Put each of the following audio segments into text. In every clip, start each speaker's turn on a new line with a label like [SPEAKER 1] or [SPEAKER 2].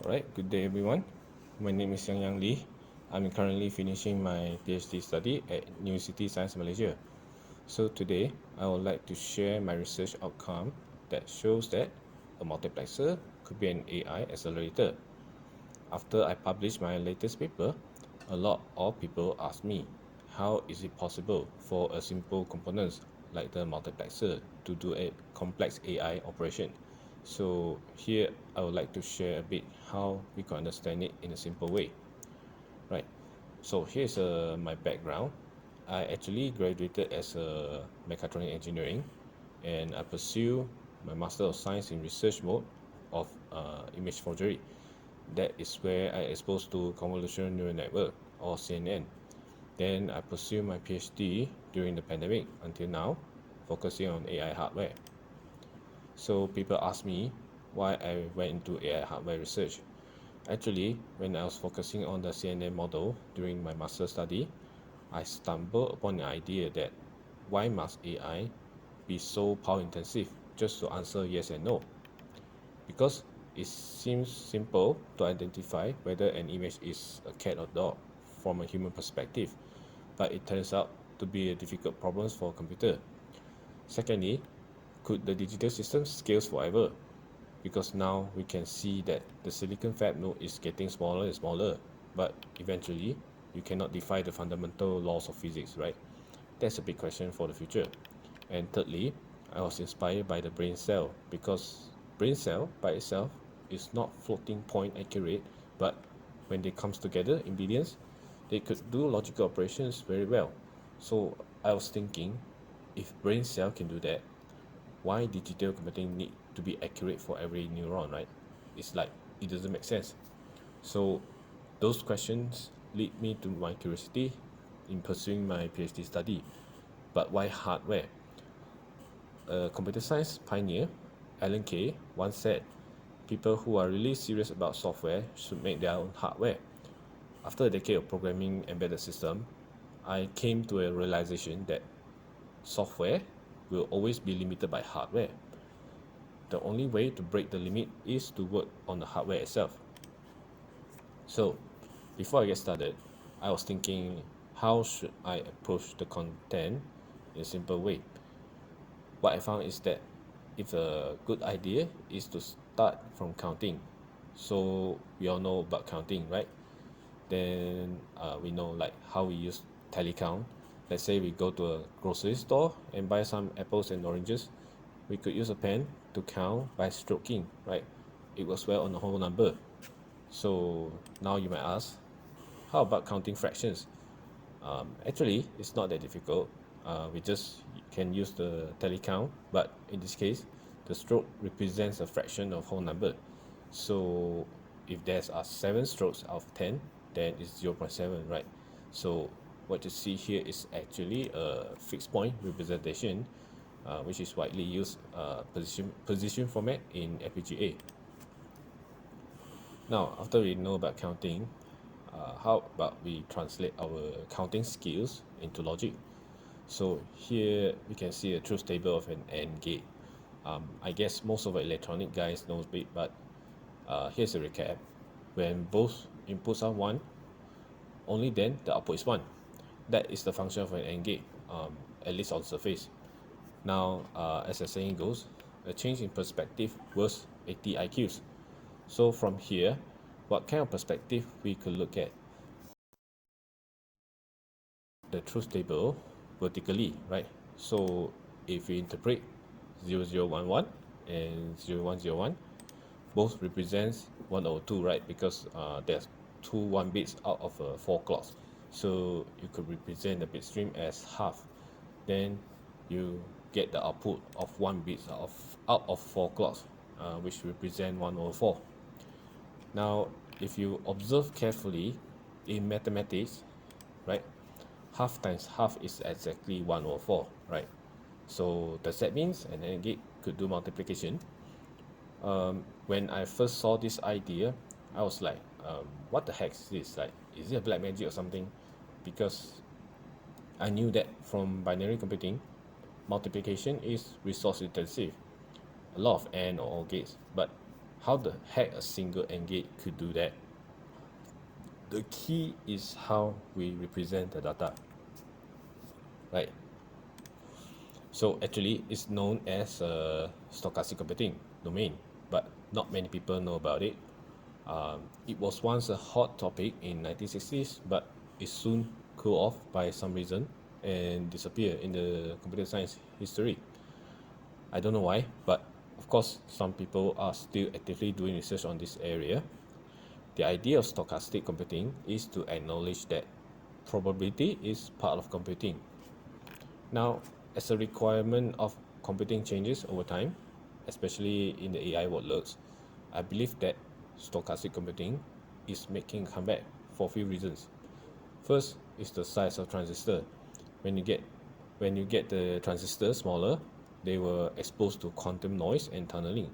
[SPEAKER 1] Alright, good day everyone. My name is Yang Lee. I'm currently finishing my PhD study at University Science Malaysia. So today, I would like to share my research outcome that shows that a multiplexer could be an AI accelerator. After I published my latest paper, a lot of people ask me, how is it possible for a simple component like the multiplexer to do a complex AI operation? So here I would like to share a bit how we can understand it in a simple way. Right. So here's my background. I actually graduated as a mechatronic engineering, and I pursue my Master of Science in Research mode of image forgery. That is where I exposed to convolutional neural network or CNN. Then I pursue my PhD during the pandemic until now, focusing on AI hardware. So people ask me why I went into AI hardware research. Actually, when I was focusing on the CNN model during my master study, I stumbled upon the idea that why must AI be so power intensive just to answer yes and no? Because it seems simple to identify whether an image is a cat or dog from a human perspective, but it turns out to be a difficult problem for a computer. Secondly, could the digital system scale forever? Because now we can see that the silicon fab node is getting smaller and smaller, but eventually you cannot defy the fundamental laws of physics, right? That's a big question for the future. And thirdly, I was inspired by the brain cell, because brain cell by itself is not floating point accurate, but when they comes together in billions, they could do logical operations very well. So I was thinking, if brain cell can do that, why digital computing need to be accurate for every neuron, right? It's like it doesn't make sense. So those questions lead me to my curiosity in pursuing my PhD study. But why hardware? A computer science pioneer, Alan Kay, once said, people who are really serious about software should make their own hardware. After a decade of programming embedded system, I came to a realization that software will always be limited by hardware. The only way to break the limit is to work on the hardware itself. So, before I get started, I was thinking, how should I approach the content in a simple way? What I found is that if a good idea is to start from counting. So we all know about counting, right? Then we know like how we use tally count. Let's say we go to a grocery store and buy some apples and oranges. We could use a pen to count by stroking, right? It works well on the whole number. So now you might ask, how about counting fractions? Actually, it's not that difficult. We just can use the tally count, but in this case, the stroke represents a fraction of whole number. So if there's 7 strokes out of 10, then it's 0.7, right? So what you see here is actually a fixed point representation, which is widely used position format in FPGA. Now, after we know about counting, how about we translate our counting skills into logic? So here we can see a truth table of an AND gate. I guess most of the electronic guys knows it, but here's a recap. When both inputs are 1, only then the output is 1. That is the function of an AND gate, at least on surface. Now, as the saying goes, a change in perspective worth 80 IQs. So from here, what kind of perspective we could look at? The truth table vertically, right? So if we interpret 0011 and 0101, both represents 1 over 2, right? Because there's 2 1 bits out of 4 clocks. So you could represent the bit stream as half. Then you get the output of 1 bit out of 4 clocks, which represent 1 over 4. Now, if you observe carefully in mathematics, right, half times half is exactly 1 over 4, right? So does that mean an AND gate could do multiplication? When I first saw this idea, I was like, what the heck is this? Like, is it a black magic or something? Because I knew that from binary computing, multiplication is resource intensive, a lot of AND or OR gates. But How the heck a single AND gate could do that? The key is how we represent the data, right? So actually, it's known as stochastic computing domain, but not many people know about it. It was once a hot topic in 1960s, but it soon cooled off by some reason and disappeared in the computer science history. I don't know why, but of course, some people are still actively doing research on this area. The idea of stochastic computing is to acknowledge that probability is part of computing. Now, as a requirement of computing changes over time, especially in the AI workloads, I believe that stochastic computing is making a comeback for a few reasons. First is the size of transistor. When you get the transistor smaller, they were exposed to quantum noise and tunneling.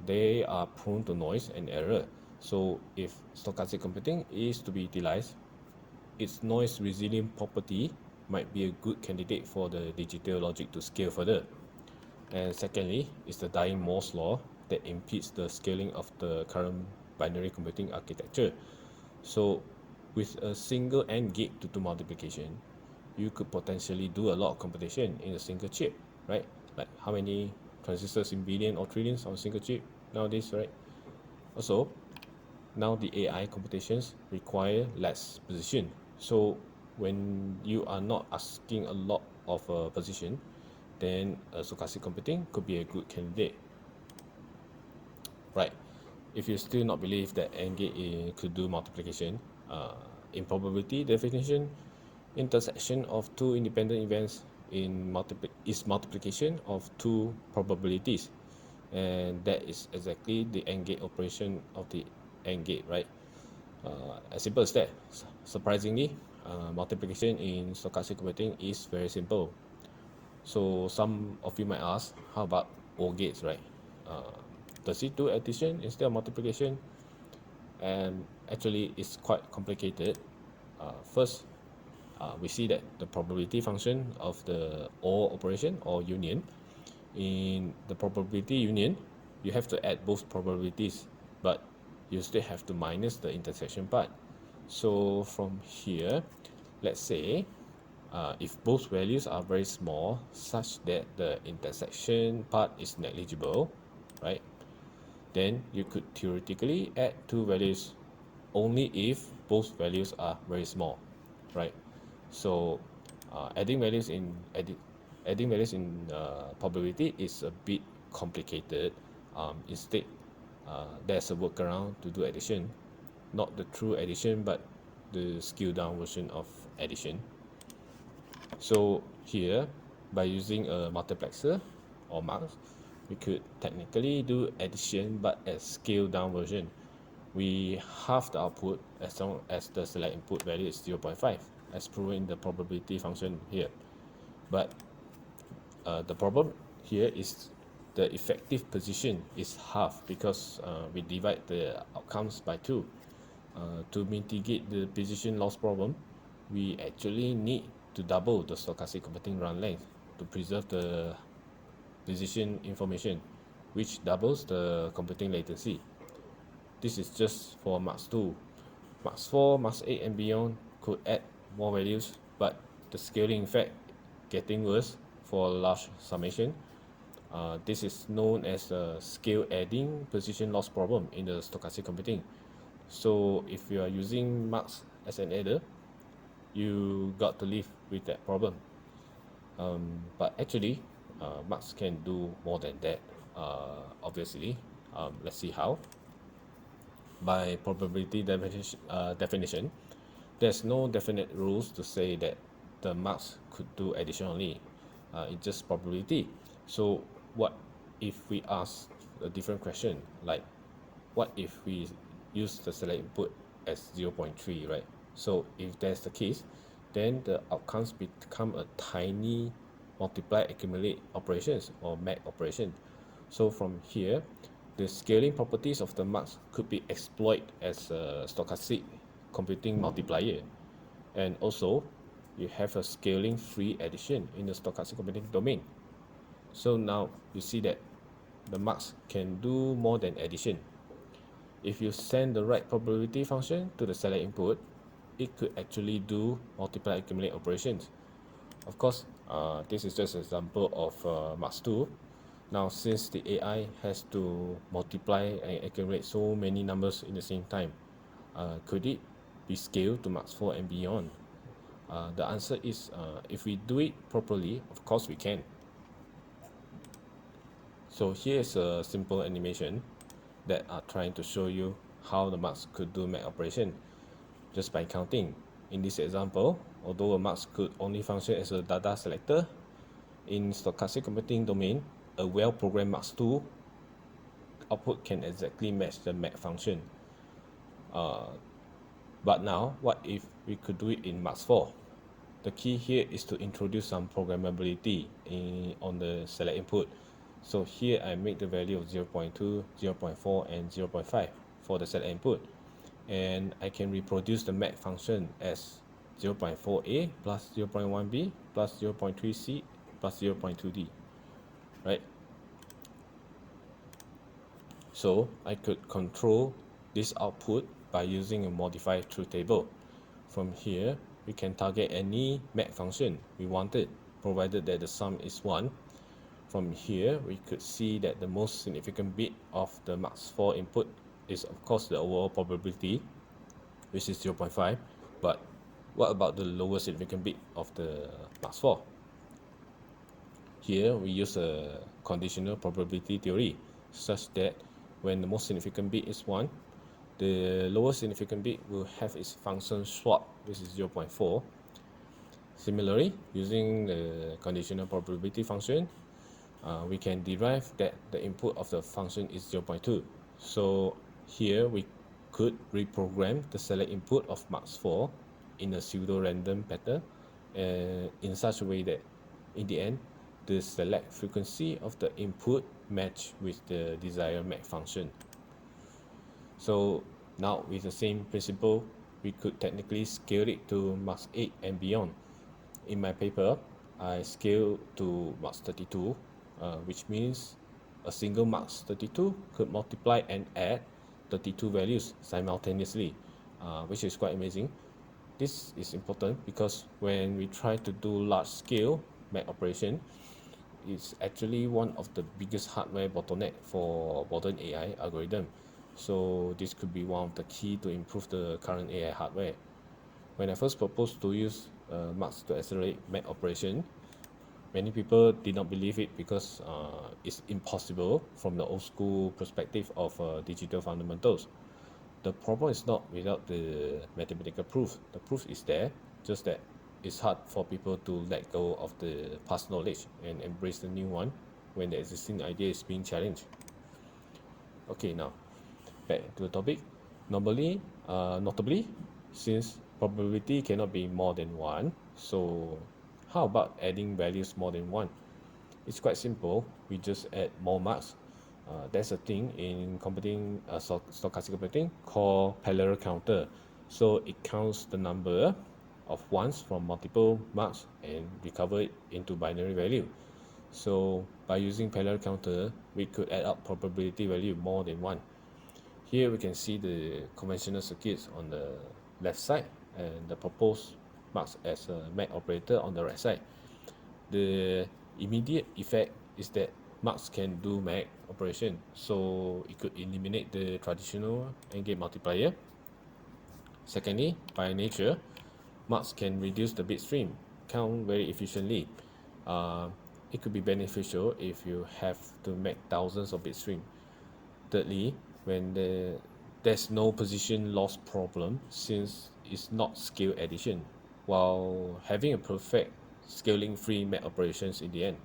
[SPEAKER 1] They are prone to noise and error. So if stochastic computing is to be utilized, its noise resilient property might be a good candidate for the digital logic to scale further. And secondly is the dying Moore's law that impedes the scaling of the current binary computing architecture. So with a single AND gate to do multiplication, you could potentially do a lot of computation in a single chip, right? Like how many transistors in billion or trillions on a single chip nowadays, right? Also, now the AI computations require less precision. So when you are not asking a lot of precision, then stochastic computing could be a good candidate, right? If you still not believe that AND gate could do multiplication, in probability definition, intersection of two independent events is multiplication of two probabilities, and that is exactly the AND gate operation of the AND gate, right? As simple as that. Surprisingly, multiplication in stochastic computing is very simple. So some of you might ask, how about OR gates, right? Does it do addition instead of multiplication? And actually, it's quite complicated. First, we see that the probability function of the OR operation or union, in the probability union, you have to add both probabilities, but you still have to minus the intersection part. So from here, let's say if both values are very small such that the intersection part is negligible, right? Then you could theoretically add two values only if both values are very small, right? So adding values in probability is a bit complicated. Instead, there's a workaround to do addition, not the true addition, but the scaled down version of addition. So here, by using a multiplexer or mux, we could technically do addition but as scaled down version. We halve the output as long as the select input value is 0.5, as proven in the probability function here. But the problem here is the effective position is half because we divide the outcomes by 2. To mitigate the position loss problem, we actually need to double the stochastic computing run length to preserve the position information, which doubles the computing latency. This is just for Max 2. Max 4, Max 8 and beyond could add more values, but the scaling effect getting worse for large summation. This is known as a scale adding position loss problem in the stochastic computing. So if you are using Max as an adder, you got to live with that problem. But actually, Max can do more than that. Obviously, let's see how. By probability definition, there's no definite rules to say that the Max could do addition only. It's just probability. So what if we ask a different question, like what if we use the select input as 0.3, right? So if that's the case, then the outcomes become a tiny multiply accumulate operations or MAC operation. So from here, the scaling properties of the Mux could be exploited as a stochastic computing multiplier. And also, you have a scaling free addition in the stochastic computing domain. So now you see that the max can do more than addition. If you send the right probability function to the select input, it could actually do multiply accumulate operations. Of course, this is just an example of max2. Now, since the AI has to multiply and accumulate so many numbers in the same time, could it be scaled to max4 and beyond? The answer is, if we do it properly, of course we can. So here's a simple animation that are trying to show you how the max could do math operation just by counting. In this example, although a max could only function as a data selector, in stochastic computing domain, a well-programmed max2 output can exactly match the math function. But now, what if we could do it in max4? The key here is to introduce some programmability on the select input. So here I make the value of 0.2, 0.4 and 0.5 for the select input, and I can reproduce the math function as 0.4a plus 0.1b plus 0.3c plus 0.2d, right? So I could control this output by using a modified truth table. From here, we can target any math function we wanted, provided that the sum is 1. From here, we could see that the most significant bit of the max4 input is of course the overall probability, which is 0.5. But what about the lowest significant bit of the max4? Here, we use a conditional probability theory, such that when the most significant bit is 1, the lowest significant bit will have its function swap, which is 0.4. Similarly, using the conditional probability function, we can derive that the input of the function is 0.2. So here we could reprogram the select input of max4 in a pseudo-random pattern in such a way that in the end, the select frequency of the input match with the desired math function. So now with the same principle, we could technically scale it to max 8 and beyond. In my paper, I scale to max 32, which means a single max 32 could multiply and add 32 values simultaneously, which is quite amazing. This is important because when we try to do large scale math operation, it's actually one of the biggest hardware bottleneck for modern AI algorithm. So this could be one of the key to improve the current AI hardware. When I first proposed to use max to accelerate math operation, many people did not believe it because it's impossible from the old school perspective of digital fundamentals. The problem is not without the mathematical proof. The proof is there, just that it's hard for people to let go of the past knowledge and embrace the new one when the existing idea is being challenged. Okay, now back to the topic. Notably, since probability cannot be more than 1, so how about adding values more than 1? It's quite simple. We just add more marks. There's a thing in computing, stochastic computing called parallel counter. So it counts the number of ones from multiple marks and recover it into binary value. So by using parallel counter, we could add up probability value more than 1. Here we can see the conventional circuits on the left side and the proposed marks as a math operator on the right side. The immediate effect is that marks can do math operation, so it could eliminate the traditional AND gate multiplier. Secondly, by nature, marks can reduce the bit stream count very efficiently. It could be beneficial if you have to make thousands of bit stream. Thirdly, when there's no position loss problem since it's not scale addition, while having a perfect scaling free math operations in the end,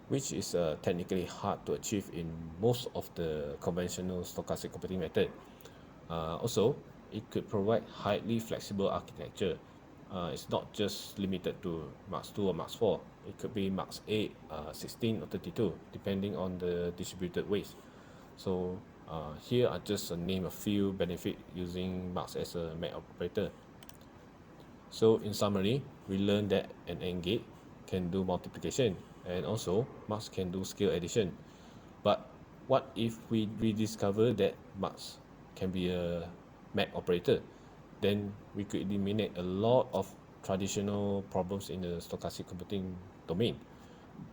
[SPEAKER 1] which is technically hard to achieve in most of the conventional stochastic computing method. Also, it could provide highly flexible architecture. It's not just limited to max 2 or max 4. It could be max 8, 16 or 32 depending on the distributed weights. So here I just name a few benefits using max as a math operator. So in summary, we learned that an AND gate can do multiplication and also max can do scale addition. But what if we rediscover that Mux can be a math operator? Then we could eliminate a lot of traditional problems in the stochastic computing domain.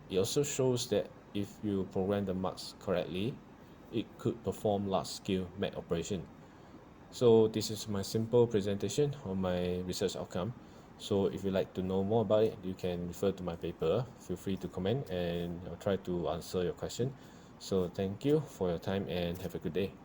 [SPEAKER 1] It also shows that if you program the Mux correctly, it could perform large-scale math operation. So this is my simple presentation on my research outcome. So if you'd like to know more about it, you can refer to my paper. Feel free to comment and I'll try to answer your question. So thank you for your time and have a good day.